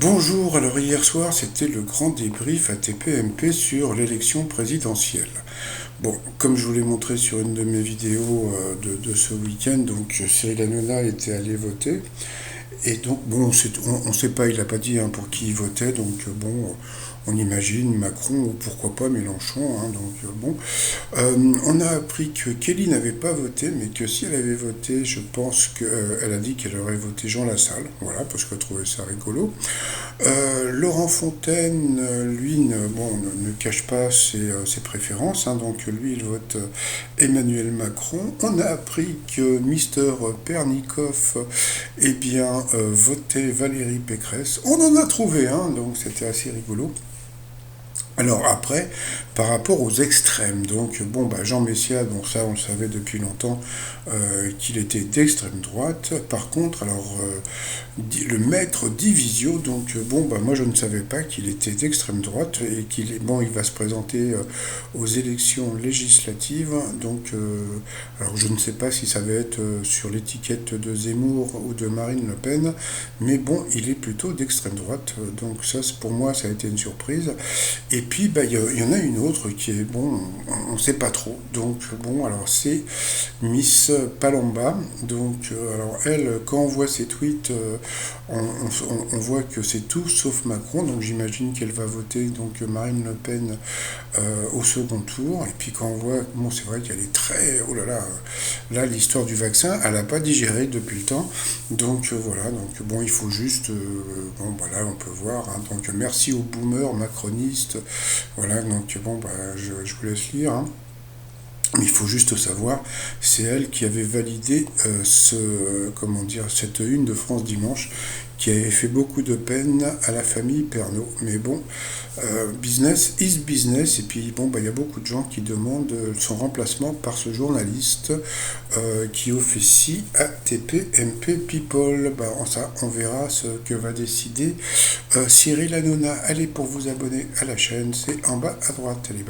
Bonjour, alors hier soir c'était le grand débrief ATP-MP sur l'élection présidentielle. Bon, comme je vous l'ai montré sur une de mes vidéos de ce week-end, donc Cyril Hanouna était allé voter. Et donc, bon, on ne sait pas, il n'a pas dit pour qui il votait, donc bon, on imagine Macron ou pourquoi pas Mélenchon. Donc bon, on a appris que Kelly n'avait pas voté, mais que si elle avait voté, je pense qu'elle a dit qu'elle aurait voté Jean Lassalle, voilà, parce qu'elle trouvait ça rigolo. Laurent Fontaine, lui, bon, ne cache pas ses préférences, donc lui, il vote Emmanuel Macron. On a appris que Mister Pernikov, eh bien, votait Valérie Pécresse. On en a trouvé un, donc c'était assez rigolo. Alors après, par rapport aux extrêmes, donc bon, Jean Messia, bon ça on le savait depuis longtemps qu'il était d'extrême droite. Par contre, alors le maître Divisio, donc bon, moi je ne savais pas qu'il était d'extrême droite et il va se présenter aux élections législatives. Donc alors je ne sais pas si ça va être sur l'étiquette de Zemmour ou de Marine Le Pen, mais bon, il est plutôt d'extrême droite. Donc ça, pour moi, ça a été une surprise. Et puis, y en a une autre qui est, bon, on ne sait pas trop. Donc, bon, alors c'est Miss Palamba. Donc, alors elle, quand on voit ses tweets, on voit que c'est tout sauf Macron. Donc, j'imagine qu'elle va voter donc Marine Le Pen au second tour. Et puis, quand on voit, bon, c'est vrai qu'elle est très, oh là là, là, l'histoire du vaccin, elle n'a pas digéré depuis le temps. Donc, voilà. Donc, bon, il faut juste, bon, voilà, on peut voir. Donc, merci aux boomers macronistes. Voilà, donc bon, je vous laisse lire. Mais il faut juste savoir, c'est elle qui avait validé comment dire, cette une de France Dimanche, qui avait fait beaucoup de peine à la famille Pernod. Mais bon, business is business. Et puis bon, il y a beaucoup de gens qui demandent son remplacement par ce journaliste qui officie à TPMP People. On verra ce que va décider Cyril Hanouna. Allez, pour vous abonner à la chaîne, c'est en bas à droite. Allez,